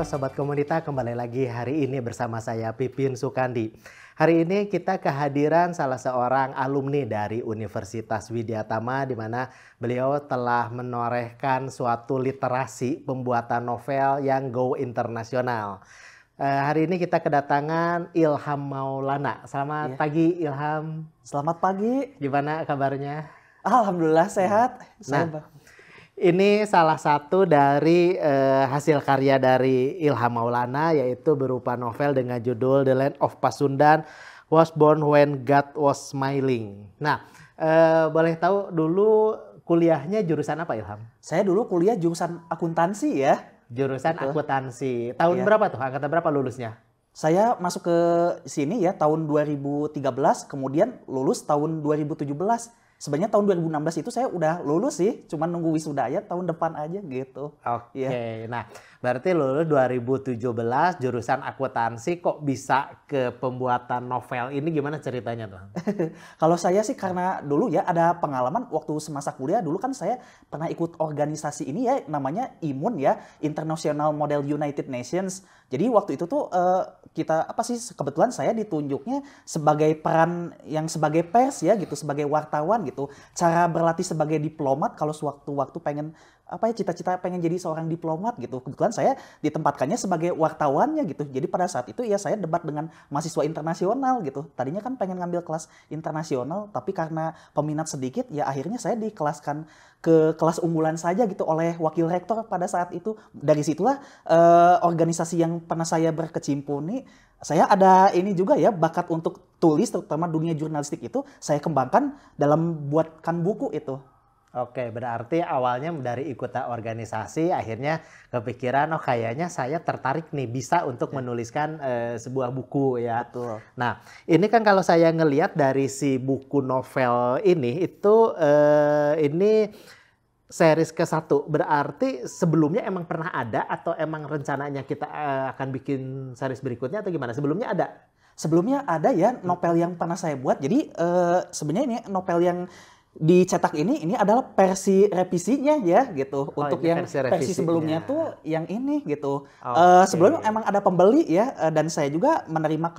Halo Sobat Komunita, kembali lagi hari ini bersama saya Pipin Sukandi. Hari ini kita kehadiran salah seorang alumni dari Universitas Widyatama di mana beliau telah menorehkan suatu literasi pembuatan novel yang go internasional. Hari ini kita kedatangan Ilham Maulana. Selamat pagi Ilham. Selamat pagi. Gimana kabarnya? Alhamdulillah sehat. Ini salah satu dari hasil karya dari Ilham Maulana, yaitu berupa novel dengan judul The Land of Pasundan Was Born When God Was Smiling. Nah, boleh tahu dulu kuliahnya jurusan apa Ilham? Saya dulu kuliah jurusan akuntansi ya. Jurusan akuntansi. Tahun Iya. berapa tuh? Angkatan berapa lulusnya? Saya masuk ke sini ya tahun 2013, kemudian lulus tahun 2017. Sebenarnya tahun 2016 itu saya udah lulus sih, cuman nunggu wisuda ya tahun depan aja gitu. Oke, Iya. nah berarti lulus 2017 jurusan akuntansi, kok bisa ke pembuatan novel ini, gimana ceritanya tuh? Kalau saya sih karena dulu ya ada pengalaman waktu semasa kuliah, dulu kan saya pernah ikut organisasi ini ya namanya IMUN ya, International Model United Nations. Jadi waktu itu tuh kita kebetulan saya ditunjuknya sebagai peran yang sebagai pers ya gitu, sebagai wartawan gitu. Cara berlatih sebagai diplomat kalau sewaktu-waktu pengen cita-cita pengen jadi seorang diplomat gitu. Kebetulan saya ditempatkannya sebagai wartawannya gitu. Jadi pada saat itu ya saya debat dengan mahasiswa internasional gitu. Tadinya kan pengen ngambil kelas internasional, tapi karena peminat sedikit ya akhirnya saya dikelaskan ke kelas unggulan saja gitu oleh wakil rektor pada saat itu. Dari situlah organisasi yang pernah saya berkecimpung nih, saya ada ini juga ya bakat untuk tulis, terutama dunia jurnalistik itu saya kembangkan dalam buatkan buku itu. Oke, berarti awalnya dari ikutan organisasi, akhirnya kepikiran, oh kayaknya saya tertarik nih bisa untuk menuliskan sebuah buku ya. Betul. Nah, ini kan kalau saya ngelihat dari si buku novel ini, itu ini series ke-1. Berarti sebelumnya emang pernah ada atau emang rencananya kita akan bikin series berikutnya atau gimana? Sebelumnya ada? Sebelumnya ada ya novel yang pernah saya buat. Jadi sebenarnya ini novel yang dicetak ini adalah versi revisinya ya gitu. Untuk yang versi sebelumnya tuh yang ini gitu. Sebelumnya emang ada pembeli ya, dan saya juga menerima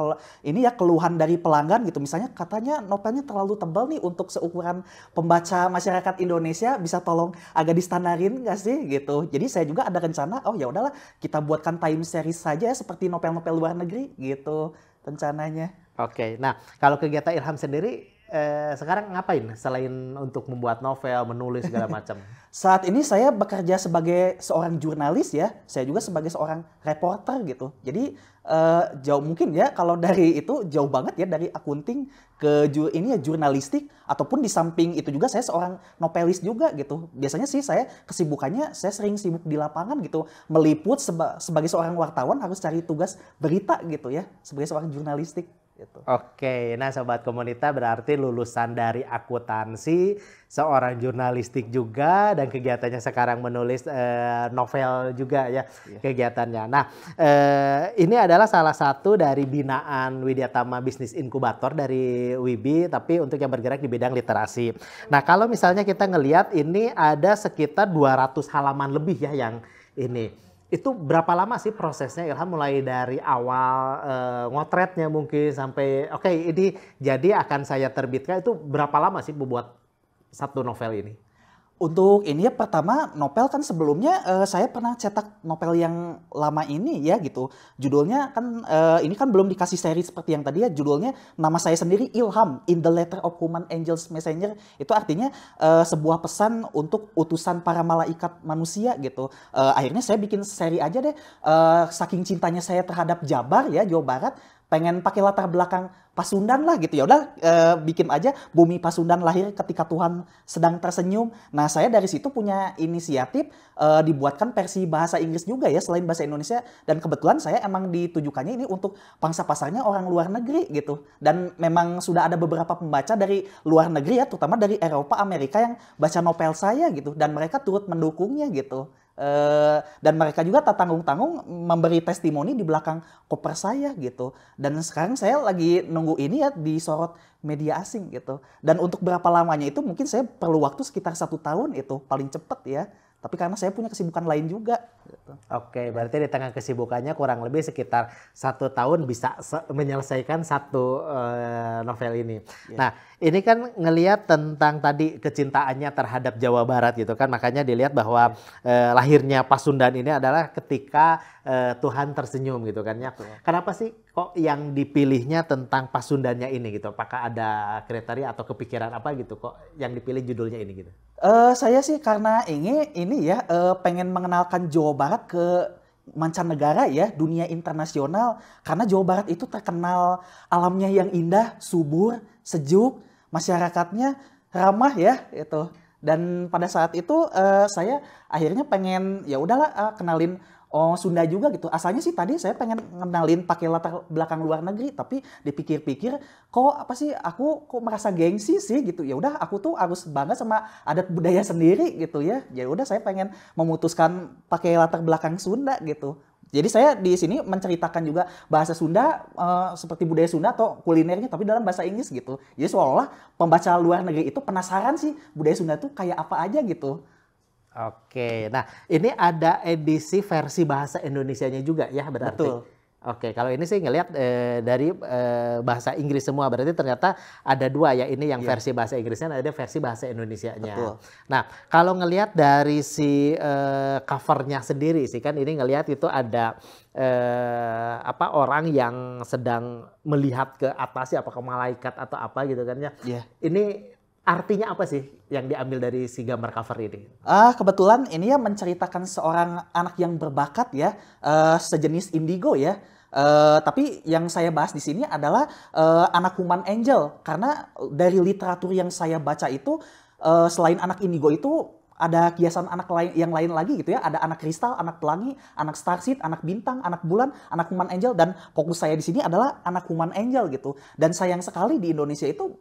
keluhan dari pelanggan gitu. Misalnya katanya novelnya terlalu tebal nih untuk seukuran pembaca masyarakat Indonesia, bisa tolong agak distandarin nggak sih gitu. Jadi saya juga ada rencana, oh ya udahlah kita buatkan time series saja ya, seperti novel-novel luar negeri gitu rencananya. Oke, nah kalau kegiatan Ilham sendiri sekarang ngapain selain untuk membuat novel, menulis segala macam? Saat ini saya bekerja sebagai seorang jurnalis ya, saya juga sebagai seorang reporter gitu. Jadi jauh mungkin ya kalau dari itu jauh banget ya dari akunting ke jurnalistik, ataupun di samping itu juga saya seorang novelis juga gitu. Biasanya sih saya kesibukannya saya sering sibuk di lapangan gitu, meliput sebagai seorang wartawan harus cari tugas berita gitu ya, sebagai seorang jurnalistik. Gitu. Oke, nah Sobat Komunita berarti lulusan dari akuntansi, seorang jurnalistik juga, dan kegiatannya sekarang menulis novel juga ya kegiatannya. Nah, ini adalah salah satu dari binaan Widyatama Business Incubator dari WIBI, tapi untuk yang bergerak di bidang literasi. Nah, kalau misalnya kita ngelihat ini ada sekitar 200 halaman lebih ya yang ini. Itu berapa lama sih prosesnya Ilham, mulai dari awal ngotretnya mungkin sampai oke ini jadi akan saya terbitkan, itu berapa lama sih membuat satu novel ini? Untuk ini ya pertama novel kan sebelumnya saya pernah cetak novel yang lama ini ya gitu. Judulnya kan ini kan belum dikasih seri seperti yang tadi ya, judulnya nama saya sendiri Ilham, In the Letter of Human Angels Messenger. Itu artinya sebuah pesan untuk utusan para malaikat manusia gitu. Akhirnya saya bikin seri aja deh, saking cintanya saya terhadap Jabar ya, Jawa Barat, pengen pakai latar belakang Pasundan lah gitu, ya udah bikin aja bumi Pasundan lahir ketika Tuhan sedang tersenyum. Nah saya dari situ punya inisiatif dibuatkan versi bahasa Inggris juga ya selain bahasa Indonesia, dan kebetulan saya emang ditujukannya ini untuk pangsa pasarnya orang luar negeri gitu, dan memang sudah ada beberapa pembaca dari luar negeri ya, terutama dari Eropa, Amerika yang baca novel saya gitu, dan mereka turut mendukungnya gitu. Dan mereka juga tak tanggung-tanggung memberi testimoni di belakang koper saya gitu. Dan sekarang saya lagi nunggu ini ya disorot media asing gitu. Dan untuk berapa lamanya itu mungkin saya perlu waktu sekitar 1 tahun itu paling cepet ya. Tapi karena saya punya kesibukan lain juga. Gitu. Oke, berarti di tengah kesibukannya kurang lebih sekitar 1 tahun bisa menyelesaikan satu novel ini. Nah, ini kan ngelihat tentang tadi kecintaannya terhadap Jawa Barat gitu kan, makanya dilihat bahwa lahirnya Pasundan ini adalah ketika Tuhan tersenyum gitu kan ya. Kenapa sih kok yang dipilihnya tentang Pasundannya ini gitu? Apakah ada kriteria atau kepikiran apa gitu kok yang dipilih judulnya ini gitu? Saya sih karena ini ya pengen mengenalkan Jawa Barat ke mancanegara ya, dunia internasional. Karena Jawa Barat itu terkenal alamnya yang indah, subur, sejuk, masyarakatnya ramah ya itu. Dan pada saat itu saya akhirnya pengen ya udahlah kenalin Sunda juga gitu. Asalnya sih tadi saya pengen ngenalin pakai latar belakang luar negeri, tapi dipikir-pikir kok apa sih aku kok merasa gengsi sih gitu. Ya udah aku tuh harus bangga sama adat budaya sendiri gitu ya. Ya udah saya pengen memutuskan pakai latar belakang Sunda gitu. Jadi saya di sini menceritakan juga bahasa Sunda seperti budaya Sunda atau kulinernya tapi dalam bahasa Inggris gitu. Jadi seolah-olah pembaca luar negeri itu penasaran sih budaya Sunda tuh kayak apa aja gitu. Oke, nah ini ada edisi versi bahasa Indonesianya juga ya berarti? Betul. Oke, kalau ini sih ngelihat dari bahasa Inggris semua, berarti ternyata ada dua ya, ini yang versi bahasa Inggrisnya, ada versi bahasa Indonesianya. Betul. Nah, kalau ngelihat dari si covernya sendiri sih kan ini ngelihat itu ada apa orang yang sedang melihat ke atas ya, apakah malaikat atau apa gitu kan ya. Ini artinya apa sih yang diambil dari si gambar cover ini? Kebetulan ini ya menceritakan seorang anak yang berbakat ya, sejenis indigo ya. Tapi yang saya bahas di sini adalah anak human angel, karena dari literatur yang saya baca itu selain anak indigo itu ada kiasan anak lain yang lain lagi gitu ya. Ada anak kristal, anak pelangi, anak starseed, anak bintang, anak bulan, anak human angel, dan fokus saya di sini adalah anak human angel gitu. Dan sayang sekali di Indonesia itu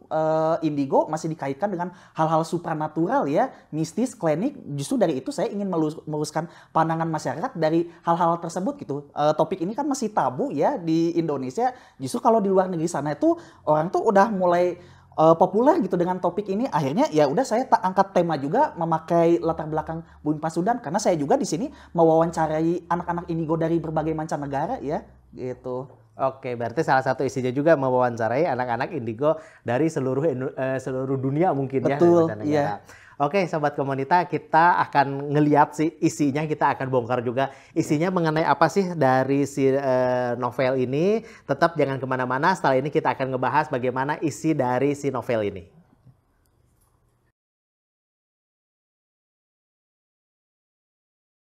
indigo masih dikaitkan dengan hal-hal supranatural ya, mistis, klinik. Justru dari itu saya ingin meluruskan pandangan masyarakat dari hal-hal tersebut gitu. Topik ini kan masih tabu ya di Indonesia. Justru kalau di luar negeri sana itu orang tuh udah mulai populer gitu dengan topik ini. Akhirnya ya udah saya angkat tema juga memakai latar belakang Bumi Pasundan, karena saya juga di sini mewawancarai anak-anak indigo dari berbagai mancanegara ya gitu. Oke, berarti salah satu isinya juga mewawancarai anak-anak indigo dari seluruh dunia mungkin. Betul, ya mancanegara. Oke, sobat Komunita, kita akan ngeliat sih isinya, kita akan bongkar juga isinya mengenai apa sih dari si novel ini. Tetap jangan kemana-mana, setelah ini kita akan ngebahas bagaimana isi dari si novel ini.